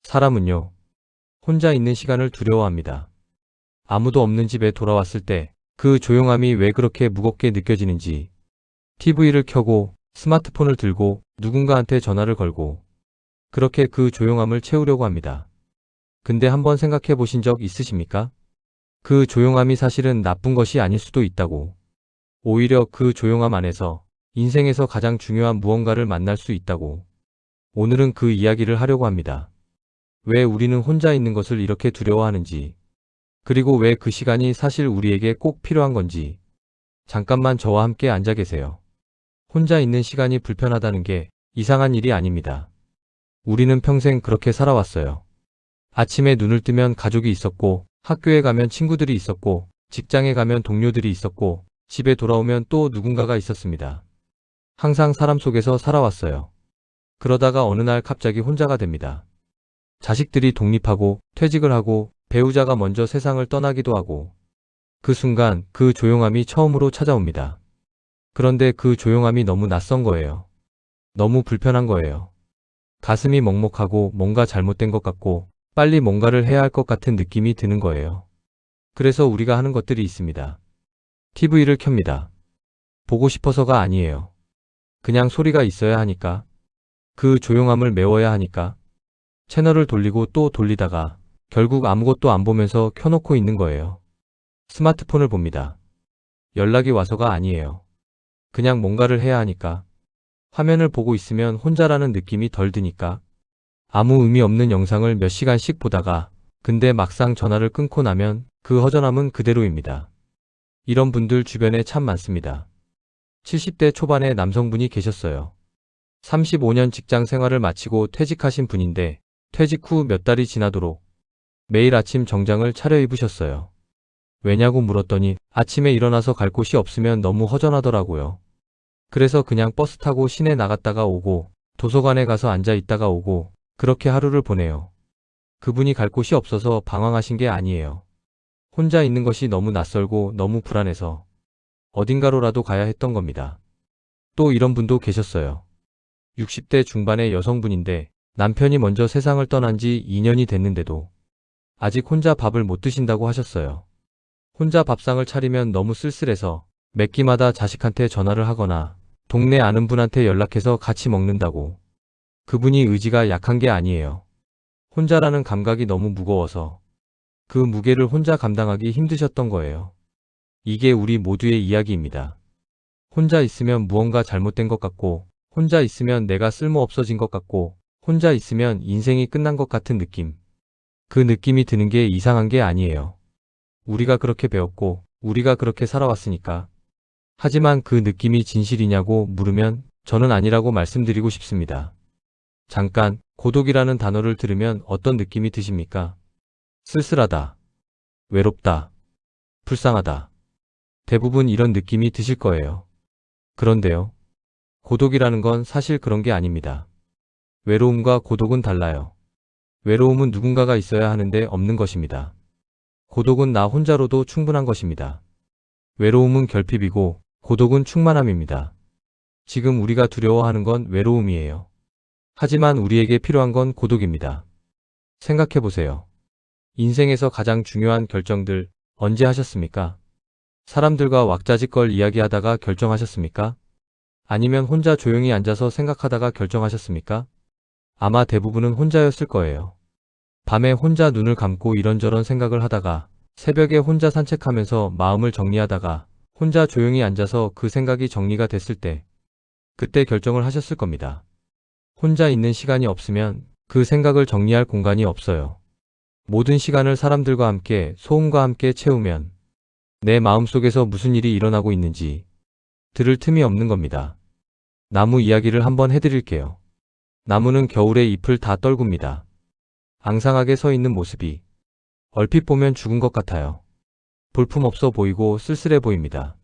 사람은요, 혼자 있는 시간을 두려워합니다. 아무도 없는 집에 돌아왔을 때 그 조용함이 왜 그렇게 무겁게 느껴지는지, TV를 켜고 스마트폰을 들고 누군가한테 전화를 걸고 그렇게 그 조용함을 채우려고 합니다. 근데 한번 생각해 보신 적 있으십니까? 그 조용함이 사실은 나쁜 것이 아닐 수도 있다고. 오히려 그 조용함 안에서 인생에서 가장 중요한 무언가를 만날 수 있다고. 오늘은 그 이야기를 하려고 합니다. 왜 우리는 혼자 있는 것을 이렇게 두려워하는지, 그리고 왜 그 시간이 사실 우리에게 꼭 필요한 건지. 잠깐만 저와 함께 앉아 계세요. 혼자 있는 시간이 불편하다는 게 이상한 일이 아닙니다. 우리는 평생 그렇게 살아왔어요. 아침에 눈을 뜨면 가족이 있었고, 학교에 가면 친구들이 있었고, 직장에 가면 동료들이 있었고, 집에 돌아오면 또 누군가가 있었습니다. 항상 사람 속에서 살아왔어요. 그러다가 어느 날 갑자기 혼자가 됩니다. 자식들이 독립하고, 퇴직을 하고, 배우자가 먼저 세상을 떠나기도 하고, 그 순간 그 조용함이 처음으로 찾아옵니다. 그런데 그 조용함이 너무 낯선 거예요. 너무 불편한 거예요. 가슴이 먹먹하고 뭔가 잘못된 것 같고 빨리 뭔가를 해야 할 것 같은 느낌이 드는 거예요. 그래서 우리가 하는 것들이 있습니다. TV를 켭니다. 보고 싶어서가 아니에요. 그냥 소리가 있어야 하니까. 그 조용함을 메워야 하니까. 채널을 돌리고 또 돌리다가 결국 아무것도 안 보면서 켜놓고 있는 거예요. 스마트폰을 봅니다. 연락이 와서가 아니에요. 그냥 뭔가를 해야 하니까. 화면을 보고 있으면 혼자라는 느낌이 덜 드니까. 아무 의미 없는 영상을 몇 시간씩 보다가 근데 막상 전화를 끊고 나면 그 허전함은 그대로입니다. 이런 분들 주변에 참 많습니다. 70대 초반의 남성분이 계셨어요. 35년 직장 생활을 마치고 퇴직하신 분인데 퇴직 후 몇 달이 지나도록 매일 아침 정장을 차려입으셨어요. 왜냐고 물었더니 아침에 일어나서 갈 곳이 없으면 너무 허전하더라고요. 그래서 그냥 버스 타고 시내 나갔다가 오고 도서관에 가서 앉아 있다가 오고 그렇게 하루를 보내요. 그분이 갈 곳이 없어서 방황하신 게 아니에요. 혼자 있는 것이 너무 낯설고 너무 불안해서 어딘가로라도 가야 했던 겁니다. 또 이런 분도 계셨어요. 60대 중반의 여성분인데 남편이 먼저 세상을 떠난 지 2년이 됐는데도 아직 혼자 밥을 못 드신다고 하셨어요. 혼자 밥상을 차리면 너무 쓸쓸해서 매 끼마다 자식한테 전화를 하거나 동네 아는 분한테 연락해서 같이 먹는다고. 그분이 의지가 약한 게 아니에요. 혼자라는 감각이 너무 무거워서 그 무게를 혼자 감당하기 힘드셨던 거예요. 이게 우리 모두의 이야기입니다. 혼자 있으면 무언가 잘못된 것 같고, 혼자 있으면 내가 쓸모 없어진 것 같고, 혼자 있으면 인생이 끝난 것 같은 느낌. 그 느낌이 드는 게 이상한 게 아니에요. 우리가 그렇게 배웠고, 우리가 그렇게 살아왔으니까. 하지만 그 느낌이 진실이냐고 물으면 저는 아니라고 말씀드리고 싶습니다. 잠깐, 고독이라는 단어를 들으면 어떤 느낌이 드십니까? 쓸쓸하다, 외롭다, 불쌍하다. 대부분 이런 느낌이 드실 거예요. 그런데요, 고독이라는 건 사실 그런 게 아닙니다. 외로움과 고독은 달라요. 외로움은 누군가가 있어야 하는데 없는 것입니다. 고독은 나 혼자로도 충분한 것입니다. 외로움은 결핍이고 고독은 충만함입니다. 지금 우리가 두려워하는 건 외로움이에요. 하지만 우리에게 필요한 건 고독입니다. 생각해 보세요. 인생에서 가장 중요한 결정들 언제 하셨습니까? 사람들과 왁자지껄 이야기하다가 결정하셨습니까? 아니면 혼자 조용히 앉아서 생각하다가 결정하셨습니까? 아마 대부분은 혼자였을 거예요. 밤에 혼자 눈을 감고 이런저런 생각을 하다가 새벽에 혼자 산책하면서 마음을 정리하다가 혼자 조용히 앉아서 그 생각이 정리가 됐을 때 그때 결정을 하셨을 겁니다. 혼자 있는 시간이 없으면 그 생각을 정리할 공간이 없어요. 모든 시간을 사람들과 함께 소음과 함께 채우면 내 마음속에서 무슨 일이 일어나고 있는지 들을 틈이 없는 겁니다. 나무 이야기를 한번 해드릴게요. 나무는 겨울에 잎을 다 떨굽니다. 앙상하게 서 있는 모습이 얼핏 보면 죽은 것 같아요. 볼품없어 보이고 쓸쓸해 보입니다.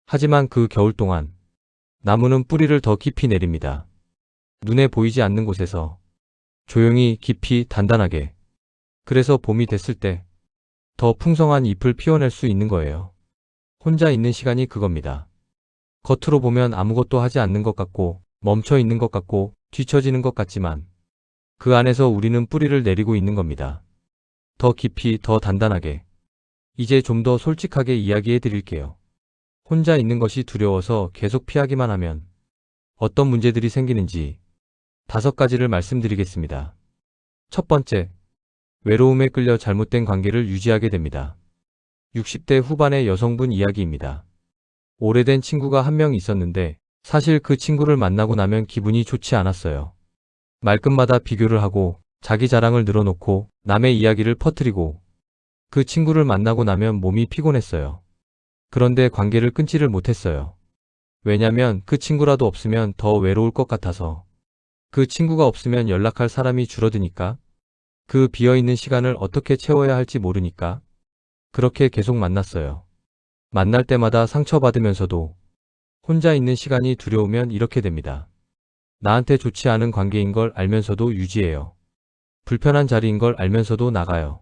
하지만 그 겨울 동안 나무는 뿌리를 더 깊이 내립니다. 눈에 보이지 않는 곳에서 조용히 깊이 단단하게. 그래서 봄이 됐을 때 더 풍성한 잎을 피워낼 수 있는 거예요. 혼자 있는 시간이 그겁니다. 겉으로 보면 아무것도 하지 않는 것 같고 멈춰 있는 것 같고 뒤처지는 것 같지만 그 안에서 우리는 뿌리를 내리고 있는 겁니다. 더 깊이, 더 단단하게. 이제 좀 더 솔직하게 이야기해 드릴게요. 혼자 있는 것이 두려워서 계속 피하기만 하면 어떤 문제들이 생기는지 5가지를 말씀드리겠습니다. 첫 번째, 외로움에 끌려 잘못된 관계를 유지하게 됩니다. 60대 후반의 여성분 이야기입니다. 오래된 친구가 한 명 있었는데 사실 그 친구를 만나고 나면 기분이 좋지 않았어요. 말끝마다 비교를 하고 자기 자랑을 늘어놓고 남의 이야기를 퍼뜨리고 그 친구를 만나고 나면 몸이 피곤했어요. 그런데 관계를 끊지를 못했어요. 왜냐면 그 친구라도 없으면 더 외로울 것 같아서. 그 친구가 없으면 연락할 사람이 줄어드니까. 그 비어있는 시간을 어떻게 채워야 할지 모르니까. 그렇게 계속 만났어요. 만날 때마다 상처받으면서도 혼자 있는 시간이 두려우면 이렇게 됩니다. 나한테 좋지 않은 관계인 걸 알면서도 유지해요. 불편한 자리인 걸 알면서도 나가요.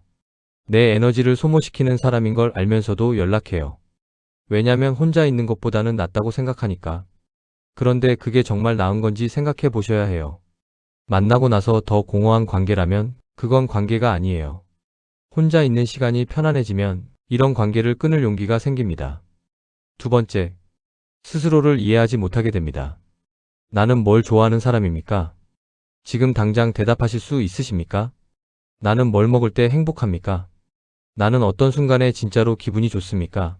내 에너지를 소모시키는 사람인 걸 알면서도 연락해요. 왜냐면 혼자 있는 것보다는 낫다고 생각하니까. 그런데 그게 정말 나은 건지 생각해 보셔야 해요. 만나고 나서 더 공허한 관계라면 그건 관계가 아니에요. 혼자 있는 시간이 편안해지면 이런 관계를 끊을 용기가 생깁니다. 두 번째, 스스로를 이해하지 못하게 됩니다. 나는 뭘 좋아하는 사람입니까? 지금 당장 대답하실 수 있으십니까? 나는 뭘 먹을 때 행복합니까? 나는 어떤 순간에 진짜로 기분이 좋습니까?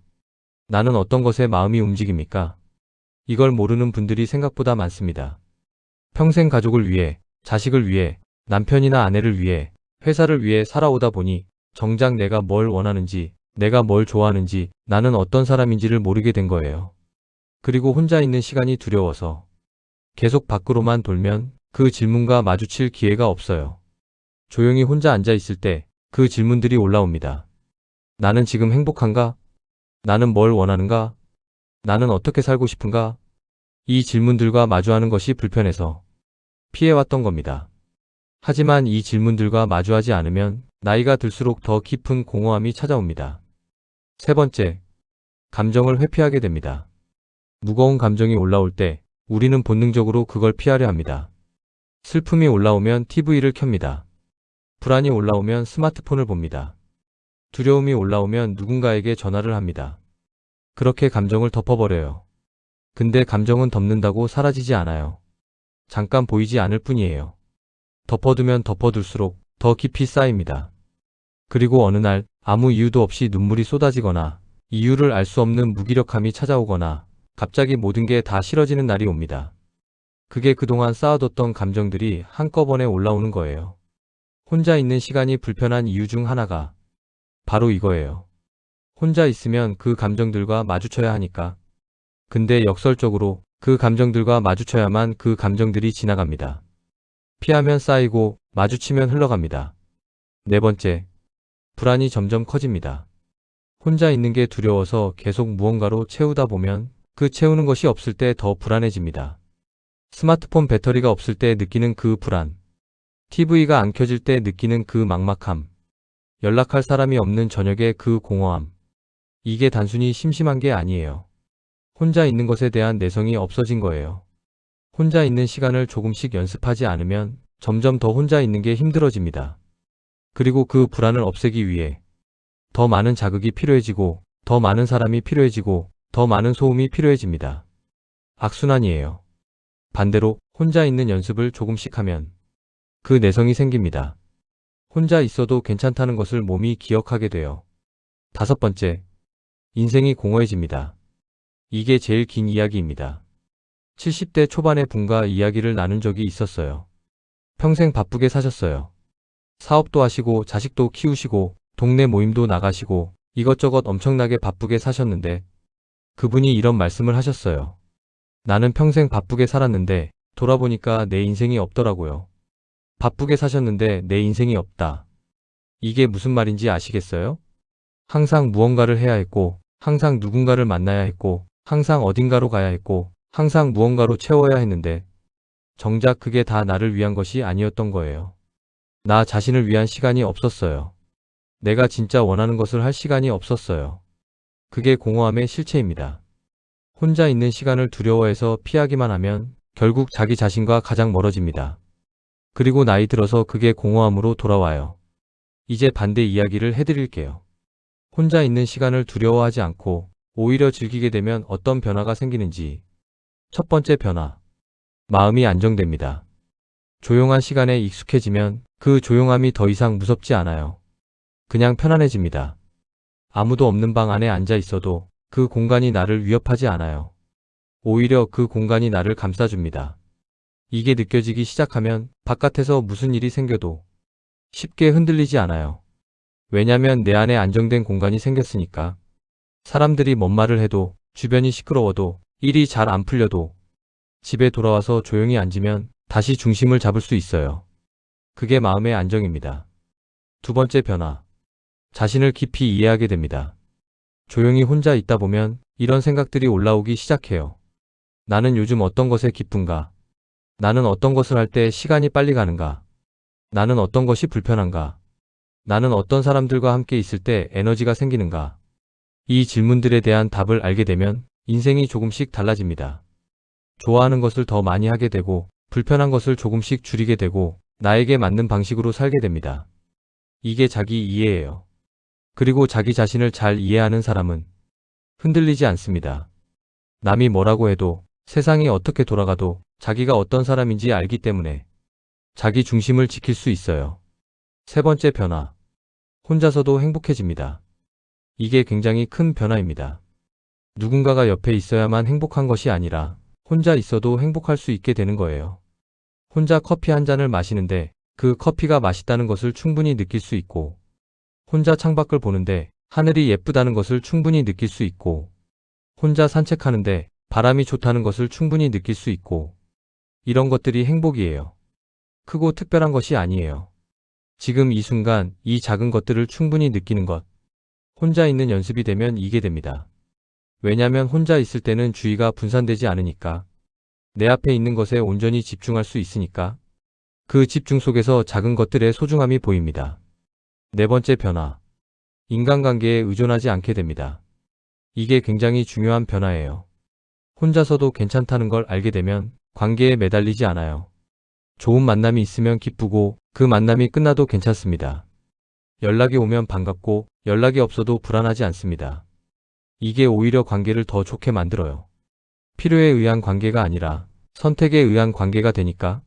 나는 어떤 것에 마음이 움직입니까? 이걸 모르는 분들이 생각보다 많습니다. 평생 가족을 위해, 자식을 위해, 남편이나 아내를 위해, 회사를 위해 살아오다 보니 정작 내가 뭘 원하는지, 내가 뭘 좋아하는지, 나는 어떤 사람인지를 모르게 된 거예요. 그리고 혼자 있는 시간이 두려워서 계속 밖으로만 돌면 그 질문과 마주칠 기회가 없어요. 조용히 혼자 앉아 있을 때 그 질문들이 올라옵니다. 나는 지금 행복한가? 나는 뭘 원하는가? 나는 어떻게 살고 싶은가? 이 질문들과 마주하는 것이 불편해서 피해왔던 겁니다. 하지만 이 질문들과 마주하지 않으면 나이가 들수록 더 깊은 공허함이 찾아옵니다. 세 번째, 감정을 회피하게 됩니다. 무거운 감정이 올라올 때 우리는 본능적으로 그걸 피하려 합니다. 슬픔이 올라오면 TV를 켭니다. 불안이 올라오면 스마트폰을 봅니다. 두려움이 올라오면 누군가에게 전화를 합니다. 그렇게 감정을 덮어버려요. 근데 감정은 덮는다고 사라지지 않아요. 잠깐 보이지 않을 뿐이에요. 덮어두면 덮어둘수록 더 깊이 쌓입니다. 그리고 어느 날 아무 이유도 없이 눈물이 쏟아지거나 이유를 알 수 없는 무기력함이 찾아오거나 갑자기 모든 게 다 싫어지는 날이 옵니다. 그게 그동안 쌓아뒀던 감정들이 한꺼번에 올라오는 거예요. 혼자 있는 시간이 불편한 이유 중 하나가 바로 이거예요. 혼자 있으면 그 감정들과 마주쳐야 하니까. 근데 역설적으로 그 감정들과 마주쳐야만 그 감정들이 지나갑니다. 피하면 쌓이고 마주치면 흘러갑니다. 네 번째, 불안이 점점 커집니다. 혼자 있는 게 두려워서 계속 무언가로 채우다 보면 그 채우는 것이 없을 때 더 불안해집니다. 스마트폰 배터리가 없을 때 느끼는 그 불안, TV가 안 켜질 때 느끼는 그 막막함, 연락할 사람이 없는 저녁의 그 공허함. 이게 단순히 심심한 게 아니에요. 혼자 있는 것에 대한 내성이 없어진 거예요. 혼자 있는 시간을 조금씩 연습하지 않으면 점점 더 혼자 있는 게 힘들어집니다. 그리고 그 불안을 없애기 위해 더 많은 자극이 필요해지고, 더 많은 사람이 필요해지고, 더 많은 소음이 필요해집니다. 악순환이에요. 반대로 혼자 있는 연습을 조금씩 하면 그 내성이 생깁니다. 혼자 있어도 괜찮다는 것을 몸이 기억하게 돼요. 다섯 번째, 인생이 공허해집니다. 이게 제일 긴 이야기입니다. 70대 초반의 분과 이야기를 나눈 적이 있었어요. 평생 바쁘게 사셨어요. 사업도 하시고 자식도 키우시고 동네 모임도 나가시고 이것저것 엄청나게 바쁘게 사셨는데 그분이 이런 말씀을 하셨어요. 나는 평생 바쁘게 살았는데 돌아보니까 내 인생이 없더라고요. 바쁘게 사셨는데 내 인생이 없다. 이게 무슨 말인지 아시겠어요? 항상 무언가를 해야 했고, 항상 누군가를 만나야 했고, 항상 어딘가로 가야 했고, 항상 무언가로 채워야 했는데 정작 그게 다 나를 위한 것이 아니었던 거예요. 나 자신을 위한 시간이 없었어요. 내가 진짜 원하는 것을 할 시간이 없었어요. 그게 공허함의 실체입니다. 혼자 있는 시간을 두려워해서 피하기만 하면 결국 자기 자신과 가장 멀어집니다. 그리고 나이 들어서 그게 공허함으로 돌아와요. 이제 반대 이야기를 해드릴게요. 혼자 있는 시간을 두려워하지 않고 오히려 즐기게 되면 어떤 변화가 생기는지. 첫 번째 변화. 마음이 안정됩니다. 조용한 시간에 익숙해지면 그 조용함이 더 이상 무섭지 않아요. 그냥 편안해집니다. 아무도 없는 방 안에 앉아 있어도 그 공간이 나를 위협하지 않아요. 오히려 그 공간이 나를 감싸줍니다. 이게 느껴지기 시작하면 바깥에서 무슨 일이 생겨도 쉽게 흔들리지 않아요. 왜냐면 내 안에 안정된 공간이 생겼으니까. 사람들이 뭔 말을 해도, 주변이 시끄러워도, 일이 잘 안 풀려도 집에 돌아와서 조용히 앉으면 다시 중심을 잡을 수 있어요. 그게 마음의 안정입니다. 두 번째 변화. 자신을 깊이 이해하게 됩니다. 조용히 혼자 있다 보면 이런 생각들이 올라오기 시작해요. 나는 요즘 어떤 것에 기쁜가? 나는 어떤 것을 할 때 시간이 빨리 가는가? 나는 어떤 것이 불편한가? 나는 어떤 사람들과 함께 있을 때 에너지가 생기는가? 이 질문들에 대한 답을 알게 되면 인생이 조금씩 달라집니다. 좋아하는 것을 더 많이 하게 되고, 불편한 것을 조금씩 줄이게 되고, 나에게 맞는 방식으로 살게 됩니다. 이게 자기 이해예요. 그리고 자기 자신을 잘 이해하는 사람은 흔들리지 않습니다. 남이 뭐라고 해도, 세상이 어떻게 돌아가도 자기가 어떤 사람인지 알기 때문에 자기 중심을 지킬 수 있어요. 세 번째 변화. 혼자서도 행복해집니다. 이게 굉장히 큰 변화입니다. 누군가가 옆에 있어야만 행복한 것이 아니라 혼자 있어도 행복할 수 있게 되는 거예요. 혼자 커피 한 잔을 마시는데 그 커피가 맛있다는 것을 충분히 느낄 수 있고, 혼자 창밖을 보는데 하늘이 예쁘다는 것을 충분히 느낄 수 있고, 혼자 산책하는데 바람이 좋다는 것을 충분히 느낄 수 있고, 이런 것들이 행복이에요. 크고 특별한 것이 아니에요. 지금 이 순간 이 작은 것들을 충분히 느끼는 것. 혼자 있는 연습이 되면 이게 됩니다. 왜냐면 혼자 있을 때는 주의가 분산되지 않으니까. 내 앞에 있는 것에 온전히 집중할 수 있으니까. 그 집중 속에서 작은 것들의 소중함이 보입니다. 네 번째 변화. 인간관계에 의존하지 않게 됩니다. 이게 굉장히 중요한 변화예요. 혼자서도 괜찮다는 걸 알게 되면 관계에 매달리지 않아요. 좋은 만남이 있으면 기쁘고 그 만남이 끝나도 괜찮습니다. 연락이 오면 반갑고 연락이 없어도 불안하지 않습니다. 이게 오히려 관계를 더 좋게 만들어요. 필요에 의한 관계가 아니라 선택에 의한 관계가 되니까.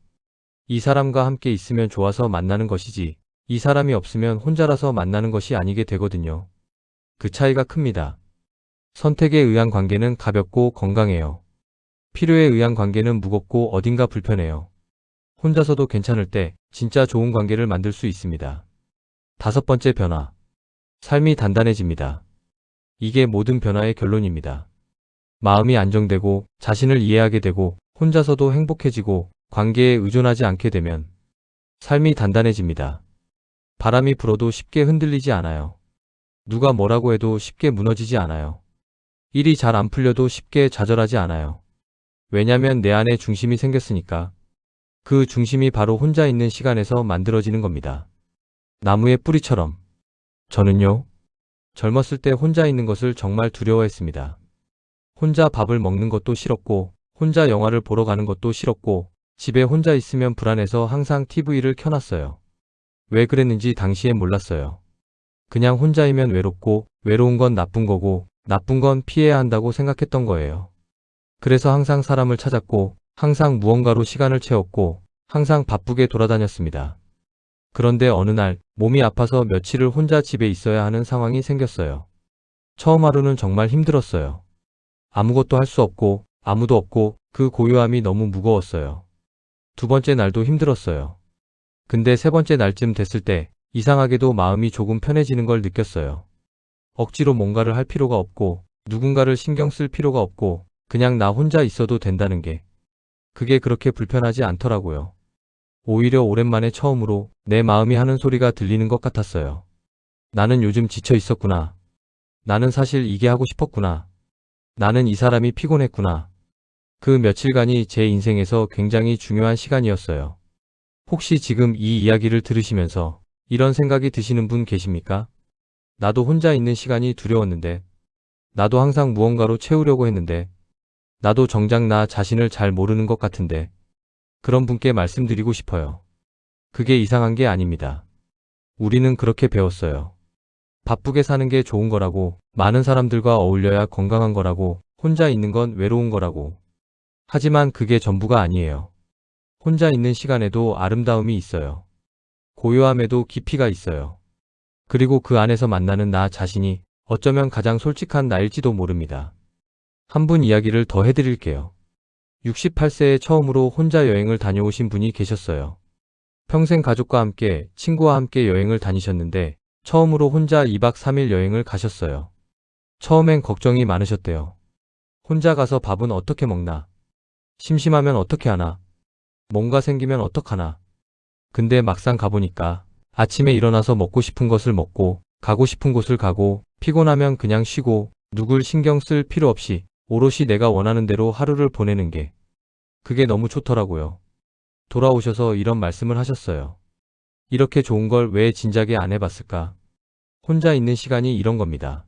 이 사람과 함께 있으면 좋아서 만나는 것이지, 이 사람이 없으면 혼자라서 만나는 것이 아니게 되거든요. 그 차이가 큽니다. 선택에 의한 관계는 가볍고 건강해요. 필요에 의한 관계는 무겁고 어딘가 불편해요. 혼자서도 괜찮을 때 진짜 좋은 관계를 만들 수 있습니다. 다섯 번째 변화. 삶이 단단해집니다. 이게 모든 변화의 결론입니다. 마음이 안정되고 자신을 이해하게 되고 혼자서도 행복해지고 관계에 의존하지 않게 되면 삶이 단단해집니다. 바람이 불어도 쉽게 흔들리지 않아요. 누가 뭐라고 해도 쉽게 무너지지 않아요. 일이 잘 안 풀려도 쉽게 좌절하지 않아요. 왜냐면 내 안에 중심이 생겼으니까. 그 중심이 바로 혼자 있는 시간에서 만들어지는 겁니다. 나무의 뿌리처럼. 저는요, 젊었을 때 혼자 있는 것을 정말 두려워했습니다. 혼자 밥을 먹는 것도 싫었고, 혼자 영화를 보러 가는 것도 싫었고, 집에 혼자 있으면 불안해서 항상 TV를 켜놨어요. 왜 그랬는지 당시엔 몰랐어요. 그냥 혼자이면 외롭고, 외로운 건 나쁜 거고, 나쁜 건 피해야 한다고 생각했던 거예요. 그래서 항상 사람을 찾았고, 항상 무언가로 시간을 채웠고, 항상 바쁘게 돌아다녔습니다. 그런데 어느 날 몸이 아파서 며칠을 혼자 집에 있어야 하는 상황이 생겼어요. 처음 하루는 정말 힘들었어요. 아무것도 할 수 없고, 아무도 없고, 그 고요함이 너무 무거웠어요. 두 번째 날도 힘들었어요. 근데 세 번째 날쯤 됐을 때 이상하게도 마음이 조금 편해지는 걸 느꼈어요. 억지로 뭔가를 할 필요가 없고, 누군가를 신경 쓸 필요가 없고, 그냥 나 혼자 있어도 된다는 게, 그게 그렇게 불편하지 않더라고요. 오히려 오랜만에 처음으로 내 마음이 하는 소리가 들리는 것 같았어요. 나는 요즘 지쳐 있었구나. 나는 사실 이게 하고 싶었구나. 나는 이 사람이 피곤했구나. 그 며칠간이 제 인생에서 굉장히 중요한 시간이었어요. 혹시 지금 이 이야기를 들으시면서 이런 생각이 드시는 분 계십니까? 나도 혼자 있는 시간이 두려웠는데, 나도 항상 무언가로 채우려고 했는데, 나도 정작 나 자신을 잘 모르는 것 같은데, 그런 분께 말씀드리고 싶어요. 그게 이상한 게 아닙니다. 우리는 그렇게 배웠어요. 바쁘게 사는 게 좋은 거라고, 많은 사람들과 어울려야 건강한 거라고, 혼자 있는 건 외로운 거라고. 하지만 그게 전부가 아니에요. 혼자 있는 시간에도 아름다움이 있어요. 고요함에도 깊이가 있어요. 그리고 그 안에서 만나는 나 자신이 어쩌면 가장 솔직한 나일지도 모릅니다. 한 분 이야기를 더 해드릴게요. 68세에 처음으로 혼자 여행을 다녀오신 분이 계셨어요. 평생 가족과 함께, 친구와 함께 여행을 다니셨는데 처음으로 혼자 2박 3일 여행을 가셨어요. 처음엔 걱정이 많으셨대요. 혼자 가서 밥은 어떻게 먹나? 심심하면 어떻게 하나? 뭔가 생기면 어떡하나? 근데 막상 가보니까 아침에 일어나서 먹고 싶은 것을 먹고, 가고 싶은 곳을 가고, 피곤하면 그냥 쉬고, 누굴 신경 쓸 필요 없이 오롯이 내가 원하는 대로 하루를 보내는 게, 그게 너무 좋더라고요. 돌아오셔서 이런 말씀을 하셨어요. 이렇게 좋은 걸 왜 진작에 안 해봤을까? 혼자 있는 시간이 이런 겁니다.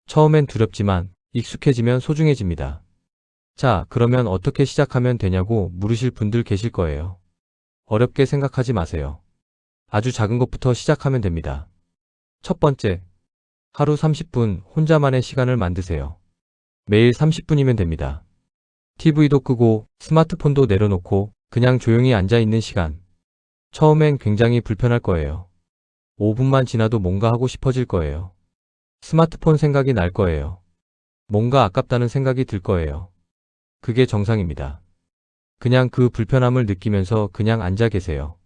처음엔 두렵지만 익숙해지면 소중해집니다. 자, 그러면 어떻게 시작하면 되냐고 물으실 분들 계실 거예요. 어렵게 생각하지 마세요. 아주 작은 것부터 시작하면 됩니다. 첫 번째, 하루 30분 혼자만의 시간을 만드세요. 매일 30분이면 됩니다. TV도 끄고 스마트폰도 내려놓고 그냥 조용히 앉아있는 시간. 처음엔 굉장히 불편할 거예요. 5분만 지나도 뭔가 하고 싶어질 거예요. 스마트폰 생각이 날 거예요. 뭔가 아깝다는 생각이 들 거예요. 그게 정상입니다. 그냥 그 불편함을 느끼면서 그냥 앉아 계세요.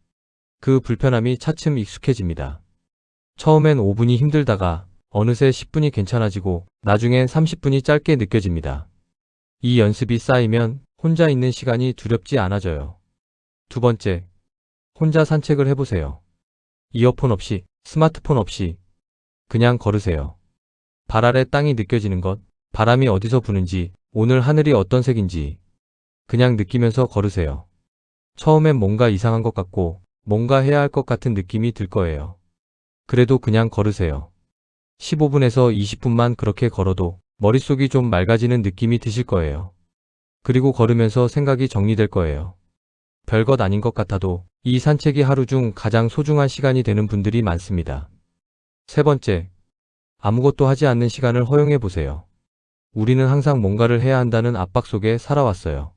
그 불편함이 차츰 익숙해집니다. 처음엔 5분이 힘들다가 어느새 10분이 괜찮아지고 나중엔 30분이 짧게 느껴집니다. 이 연습이 쌓이면 혼자 있는 시간이 두렵지 않아져요. 두 번째, 혼자 산책을 해보세요. 이어폰 없이, 스마트폰 없이 그냥 걸으세요. 발 아래 땅이 느껴지는 것, 바람이 어디서 부는지, 오늘 하늘이 어떤 색인지 그냥 느끼면서 걸으세요. 처음엔 뭔가 이상한 것 같고 뭔가 해야 할 것 같은 느낌이 들 거예요. 그래도 그냥 걸으세요. 15분에서 20분만 그렇게 걸어도 머릿속이 좀 맑아지는 느낌이 드실 거예요. 그리고 걸으면서 생각이 정리될 거예요. 별것 아닌 것 같아도 이 산책이 하루 중 가장 소중한 시간이 되는 분들이 많습니다. 세 번째, 아무것도 하지 않는 시간을 허용해 보세요. 우리는 항상 뭔가를 해야 한다는 압박 속에 살아왔어요.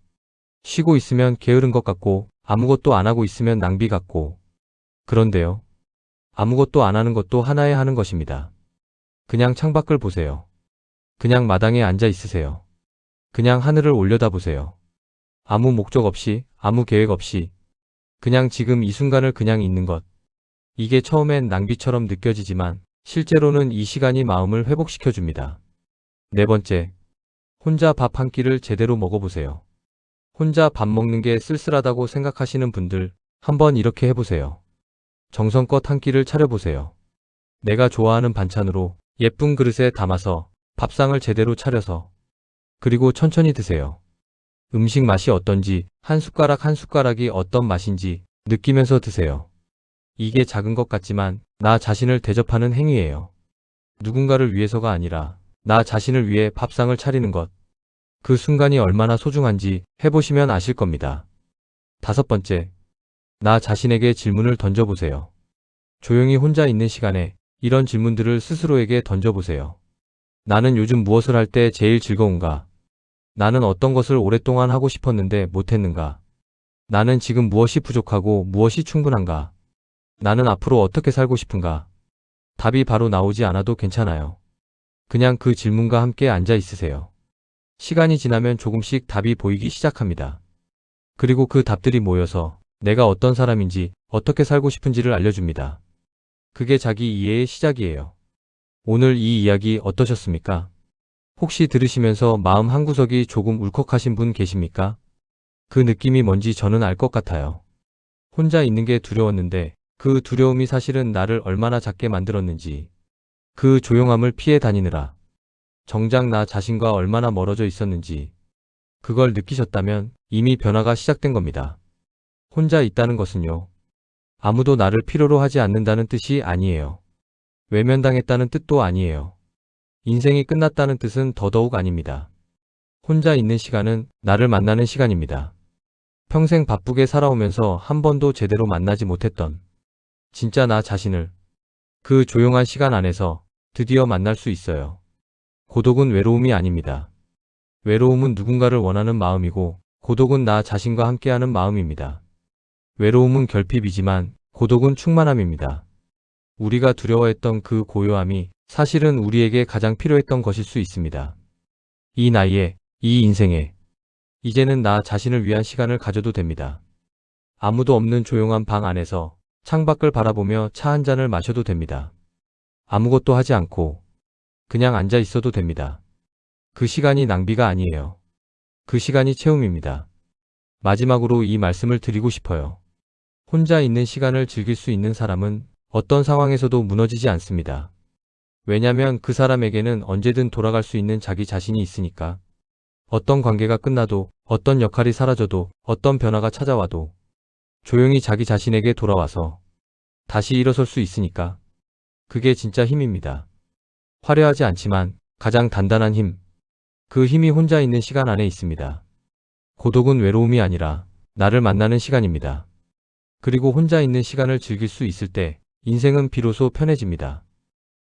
쉬고 있으면 게으른 것 같고 아무것도 안 하고 있으면 낭비 같고. 그런데요. 아무것도 안 하는 것도 하나의 하는 것입니다. 그냥 창밖을 보세요. 그냥 마당에 앉아 있으세요. 그냥 하늘을 올려다보세요. 아무 목적 없이, 아무 계획 없이, 그냥 지금 이 순간을 그냥 있는 것. 이게 처음엔 낭비처럼 느껴지지만 실제로는 이 시간이 마음을 회복시켜줍니다. 네 번째, 혼자 밥 한 끼를 제대로 먹어보세요. 혼자 밥 먹는 게 쓸쓸하다고 생각하시는 분들, 한번 이렇게 해보세요. 정성껏 한 끼를 차려보세요. 내가 좋아하는 반찬으로 예쁜 그릇에 담아서 밥상을 제대로 차려서 그리고 천천히 드세요. 음식 맛이 어떤지 한 숟가락 한 숟가락이 어떤 맛인지 느끼면서 드세요. 이게 작은 것 같지만 나 자신을 대접하는 행위예요. 누군가를 위해서가 아니라 나 자신을 위해 밥상을 차리는 것. 그 순간이 얼마나 소중한지 해보시면 아실 겁니다. 다섯 번째, 나 자신에게 질문을 던져보세요. 조용히 혼자 있는 시간에 이런 질문들을 스스로에게 던져보세요. 나는 요즘 무엇을 할 때 제일 즐거운가? 나는 어떤 것을 오랫동안 하고 싶었는데 못했는가? 나는 지금 무엇이 부족하고 무엇이 충분한가? 나는 앞으로 어떻게 살고 싶은가? 답이 바로 나오지 않아도 괜찮아요. 그냥 그 질문과 함께 앉아 있으세요. 시간이 지나면 조금씩 답이 보이기 시작합니다. 그리고 그 답들이 모여서 내가 어떤 사람인지 어떻게 살고 싶은지를 알려줍니다. 그게 자기 이해의 시작이에요. 오늘 이 이야기 어떠셨습니까? 혹시 들으시면서 마음 한구석이 조금 울컥하신 분 계십니까? 그 느낌이 뭔지 저는 알 것 같아요. 혼자 있는 게 두려웠는데 그 두려움이 사실은 나를 얼마나 작게 만들었는지, 그 조용함을 피해 다니느라 정작 나 자신과 얼마나 멀어져 있었는지 그걸 느끼셨다면 이미 변화가 시작된 겁니다. 혼자 있다는 것은요. 아무도 나를 필요로 하지 않는다는 뜻이 아니에요. 외면당했다는 뜻도 아니에요. 인생이 끝났다는 뜻은 더더욱 아닙니다. 혼자 있는 시간은 나를 만나는 시간입니다. 평생 바쁘게 살아오면서 한 번도 제대로 만나지 못했던 진짜 나 자신을 그 조용한 시간 안에서 드디어 만날 수 있어요. 고독은 외로움이 아닙니다. 외로움은 누군가를 원하는 마음이고, 고독은 나 자신과 함께하는 마음입니다. 외로움은 결핍이지만 고독은 충만함입니다. 우리가 두려워했던 그 고요함이 사실은 우리에게 가장 필요했던 것일 수 있습니다. 이 나이에, 이 인생에, 이제는 나 자신을 위한 시간을 가져도 됩니다. 아무도 없는 조용한 방 안에서 창밖을 바라보며 차 한 잔을 마셔도 됩니다. 아무것도 하지 않고 그냥 앉아 있어도 됩니다. 그 시간이 낭비가 아니에요. 그 시간이 채움입니다. 마지막으로 이 말씀을 드리고 싶어요. 혼자 있는 시간을 즐길 수 있는 사람은 어떤 상황에서도 무너지지 않습니다. 왜냐면 그 사람에게는 언제든 돌아갈 수 있는 자기 자신이 있으니까. 어떤 관계가 끝나도, 어떤 역할이 사라져도, 어떤 변화가 찾아와도 조용히 자기 자신에게 돌아와서 다시 일어설 수 있으니까. 그게 진짜 힘입니다. 화려하지 않지만 가장 단단한 힘. 그 힘이 혼자 있는 시간 안에 있습니다. 고독은 외로움이 아니라 나를 만나는 시간입니다. 그리고 혼자 있는 시간을 즐길 수 있을 때 인생은 비로소 편해집니다.